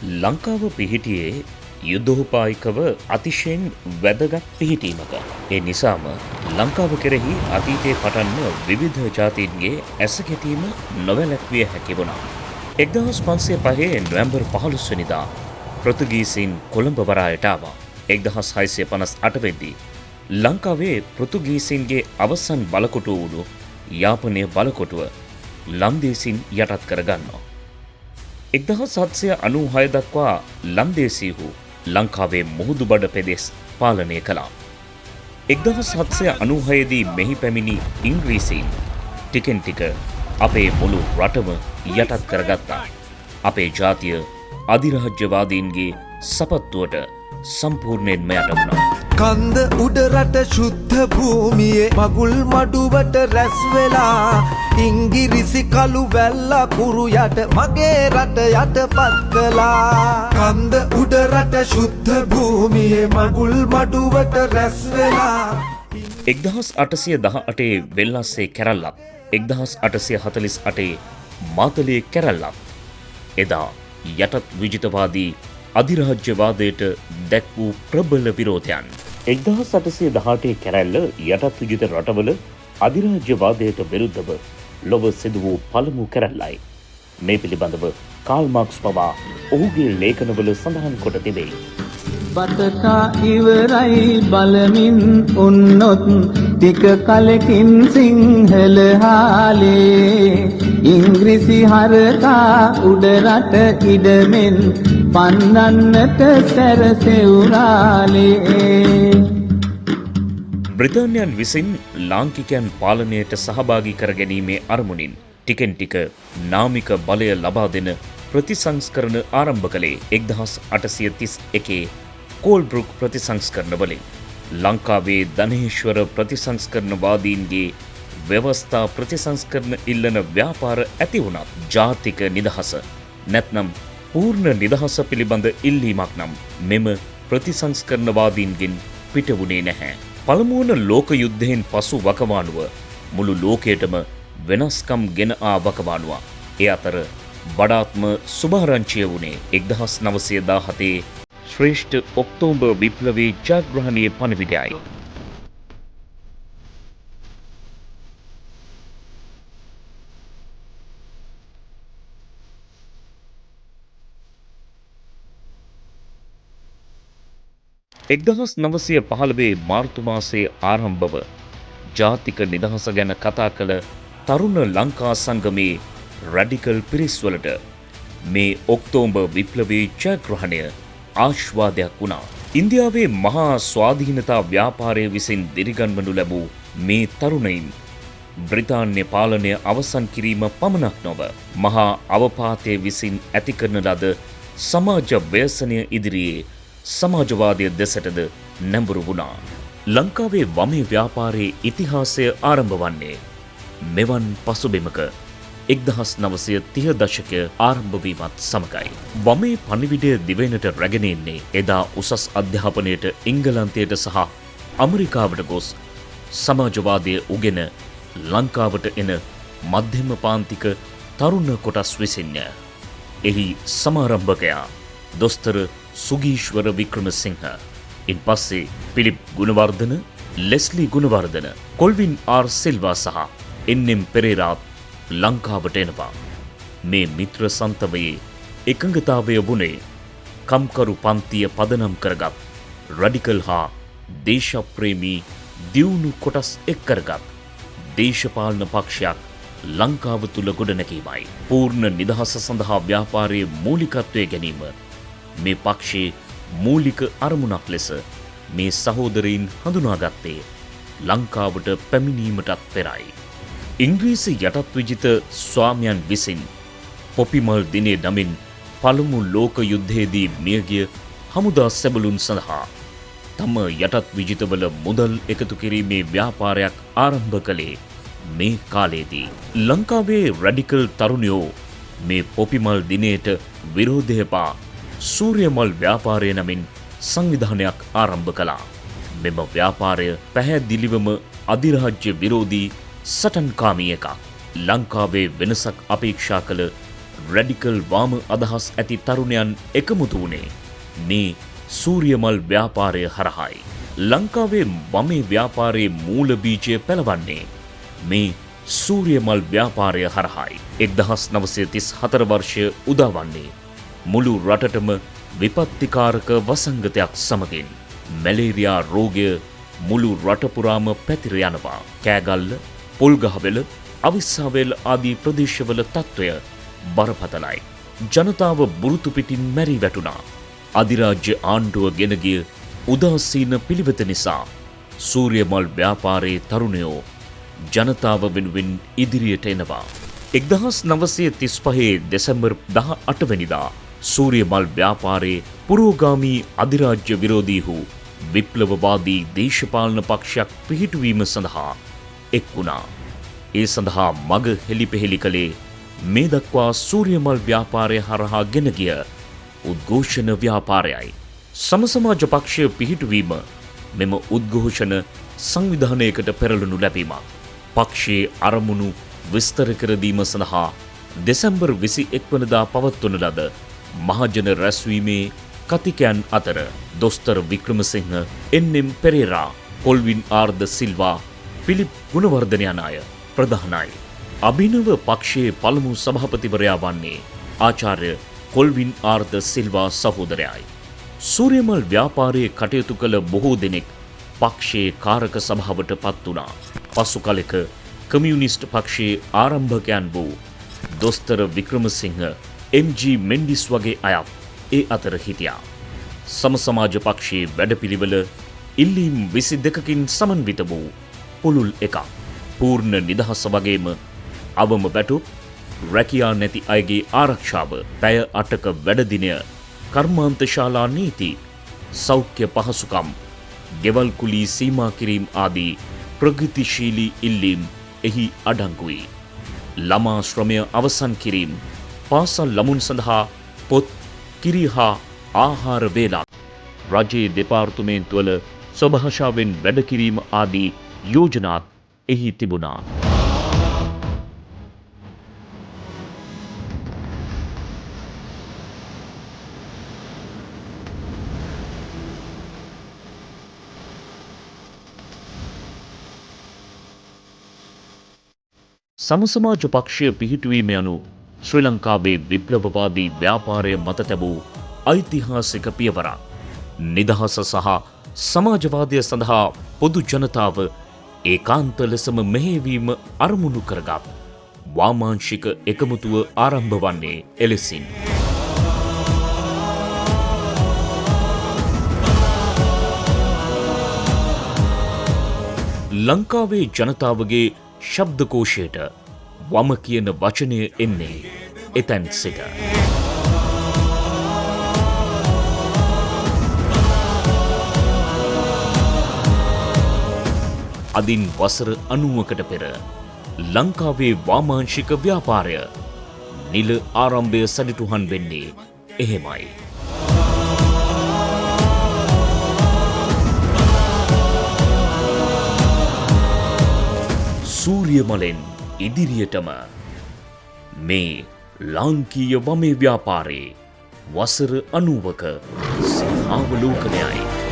ලංකාව පිහිටියේ යුද්ධෝපායිකව අතිශයෙන් වැදගත් පිහිටීමක. ඒ නිසාම ලංකාව කෙරෙහි අතීතයේ පටන්ම විවිධ ජාතීන්ගේ ඇසගැටීම නොවැළැක්විය හැකි වුණා. 1505 නොවැම්බර් 15 වෙනිදා පෘතුගීසීන් කොළඹ වරායට ආවා. 1658 වෙද්දී ලංකාවේ පෘතුගීසීන්ගේ අවසන් බලකොටුව වුණු යාපනය බලකොටුව ලන්දේසින් යටත් කරගන්නවා. 1796 දක්වා ලන්දේසීහු ලංකාවේ මුහුදුබඩ පෙදෙස් පාලනය කළා. 1796 දී මෙහි පැමිණි ඉංග්‍රීසීන් ටිකෙන් ටික අපේ මුළු රටම යටත් කරගත්තා. අපේ ජාතිය අධිරාජ්‍යවාදීන්ගේ සපත්තුවට සම්පූර්ණයෙන්ම යට වුණා. කන්ද උඩ රට ශුද්ධ භූමියේ මගුල් මඩුවට රැස් වෙලා ඉංගිරිසි කළු වැල්ලා කුරු යට මගේ රට යටපත් කළා. කන්ද උඩ රට ශුද්ධ භූමියේ මගුල් මඩුවට රැස් වෙලා 1818 වෙල්ලස්සේ කැරල්ලත් 1848 මාතලේ කැරල්ලත් එදා යටත් විජිතවාදී අධිරාජ්‍යවාදයට දැක් වූ ප්‍රබල විරෝධයන්. 1818 කැරැල්ල යටත් විජිත රටවල අධිරාජ්‍යවාදයට විරුද්ධව ලොව සිදු වූ පළමු කැරැල්ලයි. මේ පිළිබඳව කාල් මාක්ස් පවා ඔහුගේ ලේඛනවල සඳහන් කොට තිබේ. බතකා ඉවරයි බලමින් උන්නොත් ටික කලකින් සිංහල හාලේ ඉංග්‍රීසි හරකා උඩ රට ඉඩමෙන් පන්නන්නට සැරසෙව්රාලේ. බ්‍රිතාන්‍යයන් විසින් ලාංකිකයන් පාලනයට සහභාගී කර ගැනීමේ අරමුණින් ටිකෙන් ටික නාමික බලය ලබා දෙන ප්‍රතිසංස්කරණ ආරම්භ කළේ 1831 කෝල්බෘක් ප්‍රතිසංස්කරණ වලින්. ලංකාවේ ධනේශ්වර ප්‍රතිසංස්කරණවාදීන්ගේ ව්‍යවස්ථා ප්‍රතිසංස්කරණ ඉල්ලන ව්‍යාපාර ඇති වුණත් ජාතික නිදහස නැත්නම් පූර්ණ නිදහස පිළිබඳ ඉල්ලීමක් නම් මෙම ප්‍රතිසංස්කරණවාදීන්ගෙන් පිටවුණේ නැහැ. පළමුවන ලෝක යුද්ධයෙන් පසු වකවානුව මුළු ලෝකයටම වෙනස්කම් ගෙන ආ වකවානුවක්. ඒ අතර වඩාත්ම සුභාරංචිය වුණේ 1917 ශ්‍රේෂ්ඨ ඔක්තෝබර් විප්ලවී ජයග්‍රහණයේ පණිවිඩයයි. එක්දහස් නවසය 15 මාර්තු මාසයේ ආරම්භව ජාතික නිදහස ගැන කතා කළ තරුණ ලංකා සංගමේ රැඩිකල් පිරිස්වලට මේ ඔක්තෝබර් විප්ලවී ජයග්‍රහණය ආශ්වාදයක් වුණා. ඉන්දියාවේ මහා ස්වාධීනතා ව්‍යාපාරය විසින් දිරිගන්වනු ලැබූ මේ තරුණයින් බ්‍රිතාන්‍ය පාලනය අවසන් කිරීම පමණක් නොව මහා අවපාතය විසින් ඇති කරන ලද සමාජ ව්‍යසනය ඉදිරියේ සමාජවාදය දෙසටද නැඹුරු වුණා. ලංකාවේ වමේ ව්‍යාපාරයේ ඉතිහාසය ආරම්භ වන්නේ මෙවන් පසුබිමක 1930 දශකය ආරම්භ වීමත් සමගයි. වමේ පණිවිඩය දිවෙනට රැගෙන එන්නේ එදා උසස් අධ්‍යාපනයට එංගලන්තයට සහ ඇමරිකාවට ගොස් සමාජවාදය උගෙන ලංකාවට එන මධ්‍යම පාන්තික තරුණ කොටස් විසින්ය. එහි සමාරම්භකයා දොස්තර සුගීශ්වර වික්‍රමසිංහ, ඉන් පස්සේ පිලිප් ගුණවර්ධන, ලෙස්ලි ගුණවර්ධන, කොල්වින් ආර් සිල්වා සහ එන්.එම්. පෙරේරාත් ලංකාවට එනවා. මේ මිත්‍ර සන්තවයේ එකඟතාවය වුණේ කම්කරු පන්තිය පදනම් කරගත් රැඩිකල් හා දේශප්‍රේමී දියුණු කොටස් එක් කරගත් දේශපාලන පක්ෂයක් ලංකාව තුළ ගොඩනැගීමයි. පූර්ණ නිදහස සඳහා ව්‍යාපාරයේ මූලිකත්වය ගැනීම මේ පක්ෂයේ මූලික අරමුණක් ලෙස මේ සහෝදරයින් හඳුනාගත්තේ ලංකාවට පැමිණීමටත් පෙරයි. ඉංග්‍රීසි යටත් විජිත ස්වාමියන් විසින් පොපිමල් දිනේ නමින් පළමු ලෝක යුද්ධයේදී මියගිය හමුදා සැබළුන් සඳහා තම යටත් විජිතවල මුදල් එකතු කිරීමේ ව්‍යාපාරයක් ආරම්භ කළේ මේ කාලයේදී. ලංකාවේ රැඩිකල් තරුණයෝ මේ පොපිමල් දිනයට විරෝධය පා සූර්යමල් ව්‍යාපාරය නමින් සංවිධානයක් ආරම්භ කළා. මෙම ව්‍යාපාරය පැහැදිලිවම අධිරාජ්‍ය විරෝධී සටන්කාමී එකක්. ලංකාවේ වෙනසක් අපේක්ෂා කළ රැඩිකල් වාම අදහස් ඇති තරුණයන් එකමුතු වුණේ මේ සූරියමල් ව්‍යාපාරය හරහායි. ලංකාවේ වමේ ව්‍යාපාරයේ මූල බීජය පැලවන්නේ මේ සූරියමල් ව්‍යාපාරය හරහායි. 1934 වර්ෂය උදාවන්නේ මුළු රටටම විපත්තිකාරක වසංගතයක් සමගින්. මැලේරියා රෝගය මුළු රට පුරාම පැතිර යනවා. කෑගල්ල, පොල්ගහවෙල, අවිස්සාවේල් ආදී ප්‍රදේශවල තත්ත්වය බරපතලයි. ජනතාව බුරුතු පිටින් මැරී වැටුණා. අධිරාජ්‍ය ආණ්ඩුව ගෙන ගිය උදාසීන පිළිවෙත නිසා සූරියමල් ව්‍යාපාරයේ තරුණයෝ ජනතාව වෙනුවෙන් ඉදිරියට එනවා. 1935 දෙසැම්බර් 18 වෙනිදා සූරියමල් ව්‍යාපාරයේ පුරෝගාමී අධිරාජ්‍ය විරෝධීහු විප්ලවවාදී දේශපාලන පක්ෂයක් පිහිටුවීම සඳහා එක් වුණා. ඒ සඳහා මග හෙළිපෙහෙළි කළේ මේ දක්වා සූරියමල් ව්‍යාපාරය හරහා ගෙන ගිය උද්ඝෝෂණ ව්‍යාපාරයයි. සමසමාජ පක්ෂය පිහිටුවීම මෙම උද්ඝෝෂණ සංවිධානයකට පෙරළනු ලැබීමක්. පක්ෂයේ අරමුණු විස්තර කර දීම සඳහා දෙසැම්බර් 21 වනදා පවත්වන ලද මහජන රැස්වීමේ කතිකයන් අතර දොස්තර වික්‍රමසිංහ, එන්.එම්. පෙරේරා, කොල්වින් ආර්.ද සිල්වා, පිලිප් ගුණවර්ධන යන අය ප්‍රධානයි. අභිනව පක්ෂයේ පළමු සභාපතිවරයා වන්නේ ආචාර්ය කොල්වින් ආර්.ද සිල්වා සහෝදරයයි. සූරියමල් ව්‍යාපාරයේ කටයුතු කළ බොහෝ දෙනෙක් පක්ෂයේ කාරක සභාවට පත් වුණා. පසු කලෙක කමියුනිස්ට් පක්ෂයේ ආරම්භකයන් වූ දොස්තර වික්‍රමසිංහ, එම්.ජී. මෙන්ඩිස් වගේ අයත් ඒ අතර හිටියා. සමසමාජ පක්ෂයේ වැඩපිළිවෙල ඉල්ලීම් 22කින් සමන්විත වූ පුළුල් එකක්. පූර්ණ නිදහස වගේම අවම බැටුප්, රැකියා නැති අයගේ ආරක්ෂාව, පැය 8ක වැඩදිනය, කර්මාන්ත ශාලා නීති, සෞඛ්‍ය පහසුකම්, ගෙවල් කුලී සීමා කිරීම ආදී ප්‍රගතිශීලී ඉල්ලීම් එහි අඩංගුයි. ළමා ශ්‍රමය අවසන් කිරීම, පාසල් ළමුන් සඳහා පොත්, කිරි හා ආහාර වේලක්, රජයේ දෙපාර්තමේන්තුවල ස්වභාෂාවෙන් වැඩ කිරීම ආදී යෝජනාත් එහි තිබුණා. සමසමාජ පක්ෂය පිහිටුවීම යනු ශ්‍රී ලංකාවේ විප්ලවවාදී ව්‍යාපාරය මත තැබූ ඓතිහාසික පියවරක්. නිදහස සහ සමාජවාදය සඳහා පොදු ජනතාව ඒකාන්ත ලෙසම මෙහෙයවීම අරමුණු කරගත් වාමාංශික එකමුතුව ආරම්භ වන්නේ එලෙසින්. ලංකාවේ ජනතාවගේ ශබ්දකෝෂයට වම කියන වචනය එන්නේ එතැන් සිට. අදින් වසර 90කට පෙර ලංකාවේ වාමාංශික ව්‍යාපාරය නිල ආරම්භය සනිටුහන් වෙන්නේ එහෙමයි. සූරියමලෙන් ඉදිරියටම මේ ලාංකීය වමේ ව්‍යාපාරයේ වසර 90ක සිංහාවලෝකනයයි.